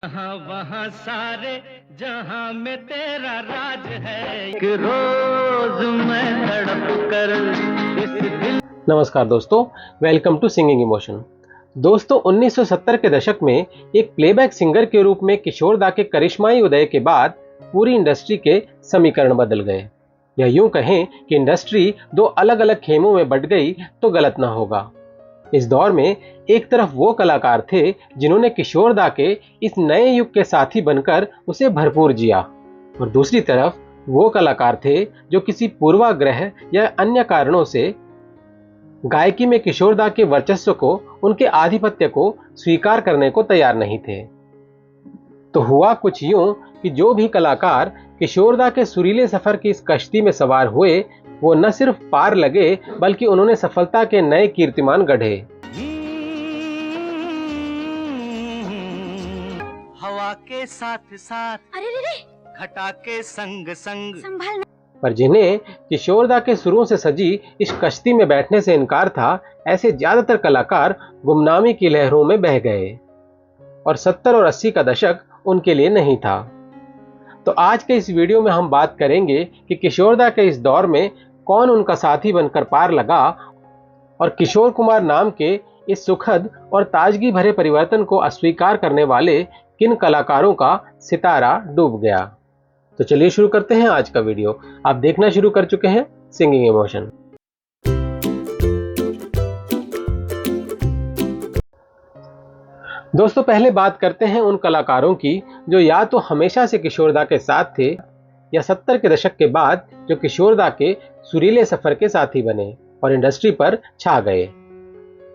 वहाँ सारे जहाँ में तेरा राज है, एक रोज मैं तड़प कर इस दिल। नमस्कार दोस्तों, वेलकम टू सिंगिंग इमोशन। दोस्तों, 1970 के दशक में एक प्लेबैक सिंगर के रूप में किशोर दा के करिश्माई उदय के बाद पूरी इंडस्ट्री के समीकरण बदल गए। या यूं कहें कि इंडस्ट्री दो अलग अलग खेमों में बंट गई तो गलत ना होगा। इस दौर में एक तरफ वो कलाकार थे जिन्होंने किशोर दा के इस नए युग के साथी बनकर उसे भरपूर जिया, और दूसरी तरफ वो कलाकार थे जो किसी पूर्वाग्रह या अन्य कारणों से गायकी में किशोर दा के वर्चस्व को, उनके आधिपत्य को स्वीकार करने को तैयार नहीं थे। तो हुआ कुछ यूं कि जो भी कलाकार किशोर दा के सुरीले सफर की इस कश्ती में सवार हुए, वो न सिर्फ पार लगे बल्कि उन्होंने सफलता के नए कीर्तिमान गढ़े। हवा के साथ साथ, अरे घटा के संग संग संभालना। पर जिन्हें किशोर दा के सुरों से सजी इस कश्ती में बैठने से इनकार था, ऐसे ज्यादातर कलाकार गुमनामी की लहरों में बह गए और 70 और 80 का दशक उनके लिए नहीं था। तो आज के इस वीडियो में हम बात करेंगे कि किशोर दा के इस दौर में कौन उनका साथी बनकर पार लगा और किशोर कुमार नाम के इस सुखद और ताजगी भरे परिवर्तन को अस्वीकार करने वाले किन कलाकारों का सितारा डूब गया। तो चलिए शुरू करते हैं आज का वीडियो। आप देखना शुरू कर चुके हैं सिंगिंग इमोशन। दोस्तों, पहले बात करते हैं उन कलाकारों की जो या तो हमेशा से किशोर दा के साथ थे या 70 के दशक के बाद जो किशोर दा के सुरीले सफर के साथी बने और इंडस्ट्री पर छा गए।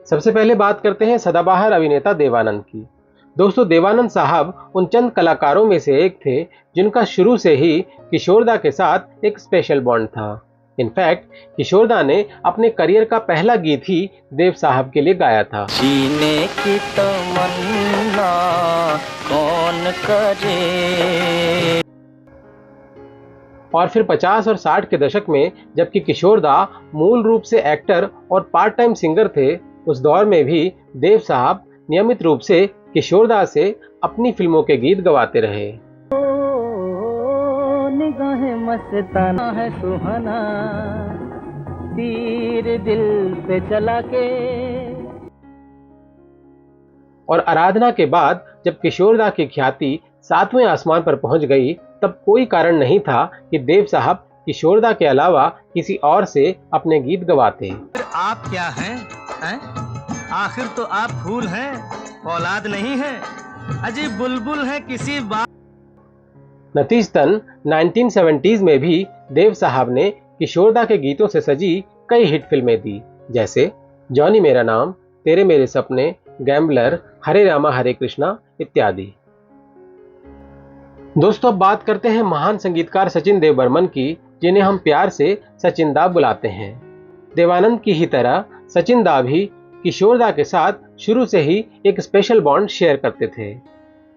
सबसे पहले बात करते हैं सदाबहार अभिनेता देवानंद की। दोस्तों, देवानंद साहब उन चंद कलाकारों में से एक थे जिनका शुरू से ही किशोर दा के साथ एक स्पेशल बॉन्ड था। इनफैक्ट किशोर दा ने अपने करियर का पहला गीत ही देव साहब के लिए गाया था। जीने की तमन्ना कौन करे। और फिर 50 और 60 के दशक में जबकि किशोर दा मूल रूप से एक्टर और पार्ट टाइम सिंगर थे, उस दौर में भी देव साहब नियमित रूप से किशोर दा से अपनी फिल्मों के गीत गवाते रहे। निगाहें मस्ताना है सुहाना, तीर दिल पे चला के। और आराधना के बाद जब किशोर दा की ख्याति 7वें आसमान पर पहुंच गई, तब कोई कारण नहीं था कि देव साहब किशोर दा के अलावा किसी और से अपने गीत गवाते। आप क्या हैं? आखिर तो आप फूल हैं, औलाद नहीं है, अजीब बुलबुल है किसी बात। नतीजतन 1970s में भी देव साहब ने किशोर दा के गीतों से सजी कई हिट फिल्में दी, जैसे जॉनी मेरा नाम, तेरे मेरे सपने, गैम्बलर, हरे रामा हरे कृष्णा इत्यादि। दोस्तों, अब बात करते हैं महान संगीतकार सचिन देव बर्मन की, जिन्हें हम प्यार से सचिन दा बुलाते हैं। देवानंद की ही तरह सचिन दा भी किशोर दा के साथ शुरू से ही एक स्पेशल बॉन्ड शेयर करते थे।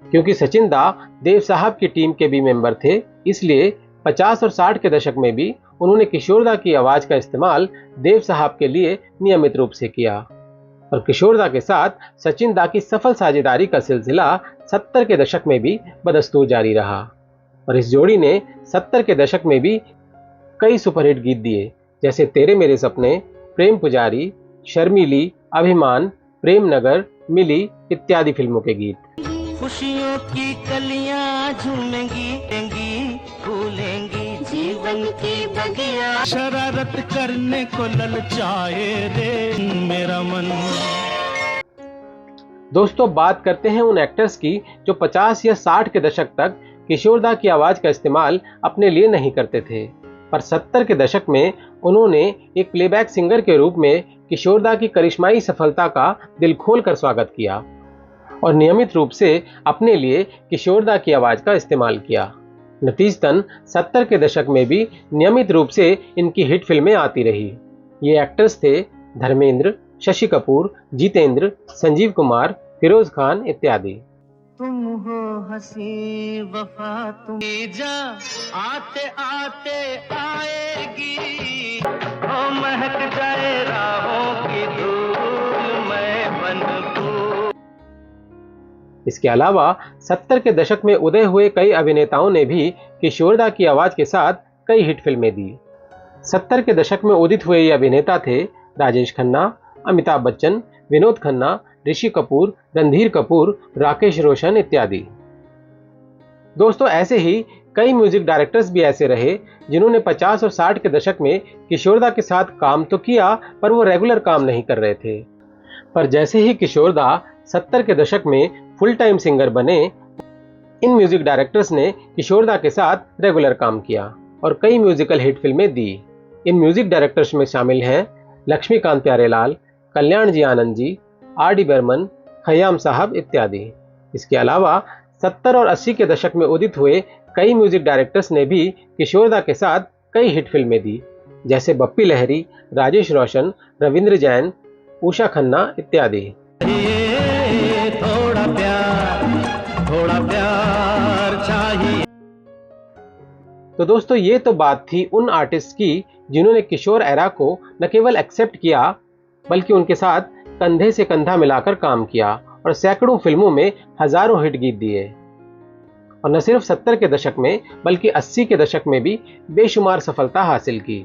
क्योंकि सचिन दा देव साहब की टीम के भी मेंबर थे, इसलिए 50 और 60 के दशक में भी उन्होंने किशोर दा की आवाज का इस्तेमाल देव साहब के लिए नियमित रूप से किया। और किशोर दा के साथ सचिन दा की सफल साझेदारी का सिलसिला 70 के दशक में भी बदस्तूर जारी रहा और इस जोड़ी ने 70 के दशक में भी कई सुपरहिट गीत दिए, जैसे तेरे मेरे सपने, प्रेम पुजारी, शर्मीली, अभिमान, प्रेम नगर, मिली इत्यादि फिल्मों के गीत। खुशियों की कलियां झूमेंगी, फूलेंगी जीवन की बगिया, शरारत करने को ललचाए रे मेरा मन। दोस्तों, बात करते हैं उन एक्टर्स की जो 50 या 60 के दशक तक किशोर दा की आवाज का इस्तेमाल अपने लिए नहीं करते थे, पर 70 के दशक में उन्होंने एक प्लेबैक सिंगर के रूप में किशोर दा की करिश्माई सफलता का दिल खोल कर स्वागत किया और नियमित रूप से अपने लिए किशोर दा की आवाज का इस्तेमाल किया। नतीजतन 70 के दशक में भी नियमित रूप से इनकी हिट फिल्में आती रही। ये एक्टर्स थे धर्मेंद्र, शशि कपूर, जितेंद्र, संजीव कुमार, फिरोज खान इत्यादि। तुम हो हंसी वफा तुम जा, आते आते आएगी, ओ महक जाए राहों की धूल मैं बन। इसके अलावा 70 के दशक में उदय हुए कई अभिनेताओं ने भी किशोरदा की आवाज के साथ कई हिट फिल्में दी। 70 के दशक में उदित हुए ये अभिनेता थे राजेश खन्ना, अमिताभ बच्चन, विनोद खन्ना, ऋषि कपूर, रणधीर कपूर, राकेश रोशन इत्यादि। दोस्तों, ऐसे ही कई म्यूजिक डायरेक्टर्स भी ऐसे रहे जिन्होंने 50 और 60 के दशक में किशोरदा के साथ काम तो किया, पर वो रेगुलर काम नहीं कर रहे थे। पर जैसे ही किशोरदा 70 के दशक में फुल टाइम सिंगर बने, इन म्यूजिक डायरेक्टर्स ने किशोरदा के साथ रेगुलर काम किया और कई म्यूजिकल हिट फिल्में दी। इन म्यूजिक डायरेक्टर्स में शामिल हैं लक्ष्मीकांत प्यारेलाल, कल्याण जी आनंद जी, आर.डी. बर्मन, खयाम साहब इत्यादि। इसके अलावा 70 और 80 के दशक में उदित हुए कई म्यूजिक डायरेक्टर्स ने भी किशोरदा के साथ कई हिट फिल्में दी, जैसे बप्पी लहरी, राजेश रोशन, रविंद्र जैन, उषा खन्ना इत्यादि। थोड़ा प्यार चाहिए। तो दोस्तों, ये तो बात थी उन आर्टिस्ट की जिन्होंने किशोर एरा को न केवल एक्सेप्ट किया, बल्कि उनके साथ कंधे से कंधा मिलाकर काम किया और सैकड़ों फिल्मों में हजारों हिट गीत दिए। और न सिर्फ 70 के दशक में बल्कि 80 के दशक में भी बेशुमार सफलता हासिल की।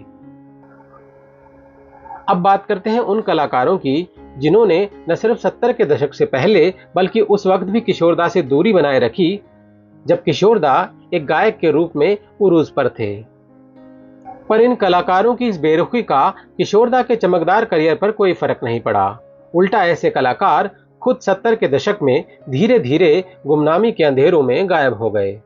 अब बात करते हैं उन कलाकारों की जिन्होंने न सिर्फ 70 के दशक से पहले बल्कि उस वक्त भी किशोरदा से दूरी बनाए रखी, जब किशोरदा एक गायक के रूप में उरूज पर थे। पर इन कलाकारों की इस बेरुखी का किशोरदा के चमकदार करियर पर कोई फर्क नहीं पड़ा। उल्टा ऐसे कलाकार खुद 70 के दशक में धीरे धीरे गुमनामी के अंधेरों में गायब हो गए।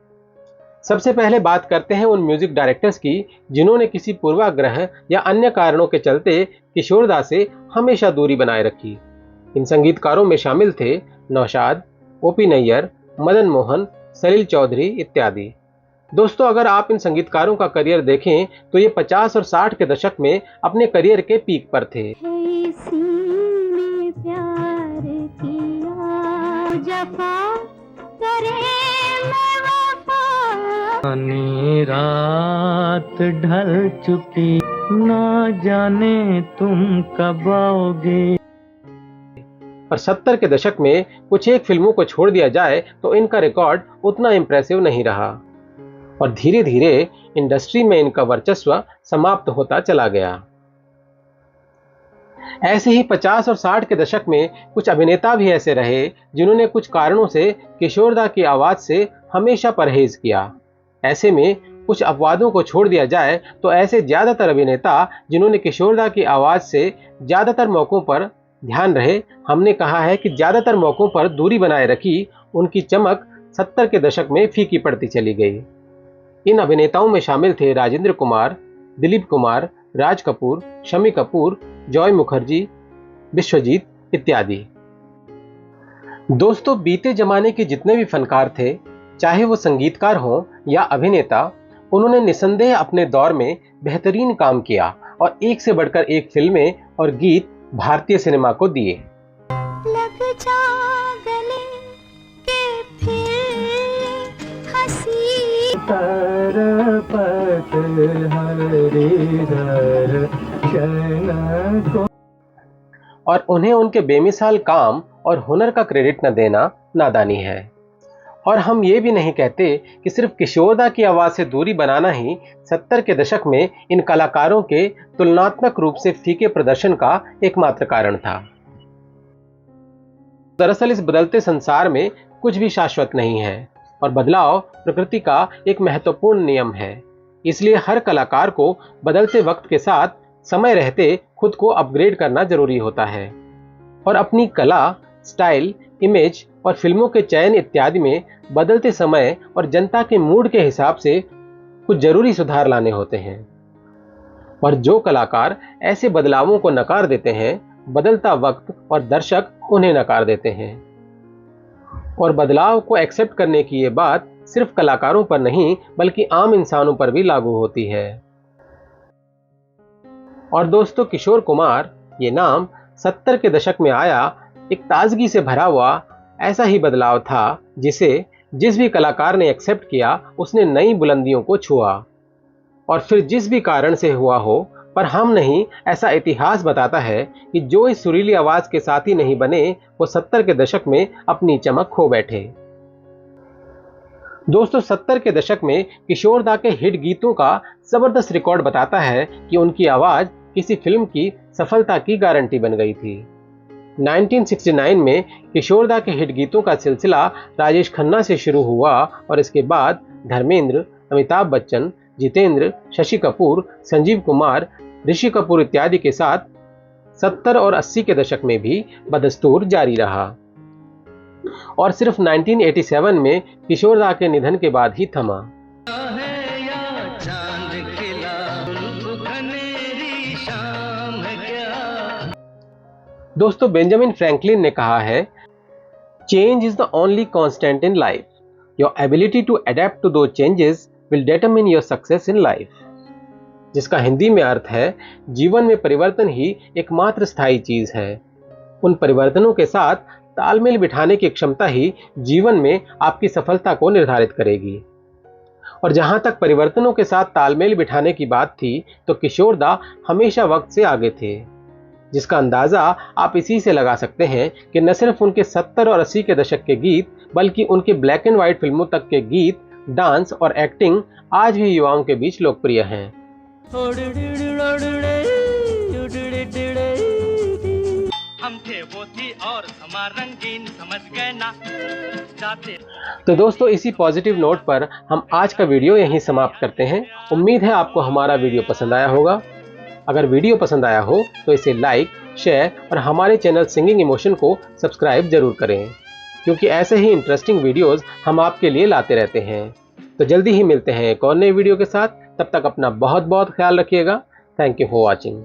सबसे पहले बात करते हैं उन म्यूजिक डायरेक्टर्स की जिन्होंने किसी पूर्वाग्रह या अन्य कारणों के चलते किशोरदा से हमेशा दूरी बनाए रखी। इन संगीतकारों में शामिल थे नौशाद, ओपी नैयर, मदन मोहन, सलील चौधरी इत्यादि। दोस्तों, अगर आप इन संगीतकारों का करियर देखें तो ये 50 और 60 के दशक में अपने करियर के पीक पर थे। रात ढल चुकी, ना जाने तुम कब आओगे। और 70 के दशक में कुछ एक फिल्मों को छोड़ दिया जाए तो इनका रिकॉर्ड उतना इंप्रेसिव नहीं रहा और धीरे धीरे इंडस्ट्री में इनका वर्चस्व समाप्त होता चला गया। ऐसे ही 50 और 60 के दशक में कुछ अभिनेता भी ऐसे रहे जिन्होंने कुछ कारणों से किशोरदा की आवाज से हमेशा परहेज किया। ऐसे में कुछ अपवादों को छोड़ दिया जाए तो ऐसे ज्यादातर अभिनेता जिन्होंने किशोरदा की आवाज से ज्यादातर मौकों पर ध्यान रहे, हमने कहा है कि ज्यादातर मौकों पर दूरी बनाए रखी, उनकी चमक 70 के दशक में फीकी पड़ती चली गई। इन अभिनेताओं में शामिल थे राजेंद्र कुमार, दिलीप कुमार, राज कपूर, शम्मी कपूर, जॉय मुखर्जी, विश्वजीत इत्यादि। दोस्तों, बीते जमाने के जितने भी फनकार थे, चाहे वो संगीतकार हों या अभिनेता, उन्होंने निसंदेह अपने दौर में बेहतरीन काम किया और एक से बढ़कर एक फिल्में और गीत भारतीय सिनेमा को दिए। लग जा गले के फिर हंसी तरपत हरिधर शरण को। और उन्हें उनके बेमिसाल काम और हुनर का क्रेडिट न देना नादानी है। और हम ये भी नहीं कहते कि सिर्फ किशोरदा की आवाज से दूरी बनाना ही 70 के दशक में इन कलाकारों के तुलनात्मक रूप से फीके प्रदर्शन का एकमात्र कारण था। दरअसल इस बदलते संसार में कुछ भी शाश्वत नहीं है और बदलाव प्रकृति का एक महत्वपूर्ण नियम है। इसलिए हर कलाकार को बदलते वक्त के साथ समय रहते खुद को अपग्रेड करना जरूरी होता है और अपनी कला, स्टाइल, इमेज और फिल्मों के चयन इत्यादि में बदलते समय और जनता के मूड के हिसाब से कुछ जरूरी सुधार लाने होते हैं। और जो कलाकार ऐसे बदलावों को नकार देते हैं, बदलता वक्त और दर्शक उन्हें नकार देते हैं। और बदलाव को एक्सेप्ट करने की ये बात सिर्फ कलाकारों पर नहीं बल्कि आम इंसानों पर भी लागू होती है। और दोस्तों, किशोर कुमार ये नाम 70 के दशक में आया एक ताजगी से भरा हुआ ऐसा ही बदलाव था जिसे जिस भी कलाकार ने एक्सेप्ट किया उसने नई बुलंदियों को छुआ और फिर जिस भी कारण से हुआ हो पर हम नहीं, ऐसा इतिहास बताता है कि जो इस सुरीली आवाज के साथी नहीं बने वो 70 के दशक में अपनी चमक खो बैठे। दोस्तों 70 के दशक में किशोर दा के हिट गीतों का जबरदस्त रिकॉर्ड बताता है कि उनकी आवाज किसी फिल्म की सफलता की गारंटी बन गई थी। 1969 में किशोर दा के हिट गीतों का सिलसिला राजेश खन्ना से शुरू हुआ और इसके बाद धर्मेंद्र, अमिताभ बच्चन, जितेंद्र, शशि कपूर, संजीव कुमार, ऋषि कपूर इत्यादि के साथ 70 और 80 के दशक में भी बदस्तूर जारी रहा और सिर्फ 1987 में किशोर दा के निधन के बाद ही थमा। दोस्तों बेंजामिन फ्रैंकलिन ने कहा है, change is the only constant in life, your ability to adapt to those changes will determine your success in life. जिसका हिंदी में अर्थ है, जीवन में परिवर्तन ही एकमात्र स्थायी चीज है। उन परिवर्तनों के साथ तालमेल बिठाने की क्षमता ही जीवन में आपकी सफलता को निर्धारित करेगी। और जहां तक परिवर्तनों के साथ तालमेल बिठाने की बात थी तो किशोर दा हमेशा वक्त से आगे थे, जिसका अंदाजा आप इसी से लगा सकते हैं कि न सिर्फ उनके 70 और 80 के दशक के गीत बल्कि उनके ब्लैक एंड व्हाइट फिल्मों तक के गीत, डांस और एक्टिंग आज भी युवाओं के बीच लोकप्रिय हैं। हम थे वो थी और हमारा रंगीन, समझ गए ना जाते। तो दोस्तों इसी पॉजिटिव नोट पर हम आज का वीडियो यहीं समाप्त करते हैं। उम्मीद है आपको हमारा वीडियो पसंद आया होगा। अगर वीडियो पसंद आया हो तो इसे लाइक, शेयर और हमारे चैनल सिंगिंग इमोशन को सब्सक्राइब जरूर करें, क्योंकि ऐसे ही इंटरेस्टिंग वीडियोस हम आपके लिए लाते रहते हैं। तो जल्दी ही मिलते हैं एक और नए वीडियो के साथ। तब तक अपना बहुत बहुत ख्याल रखिएगा। Thank you for watching.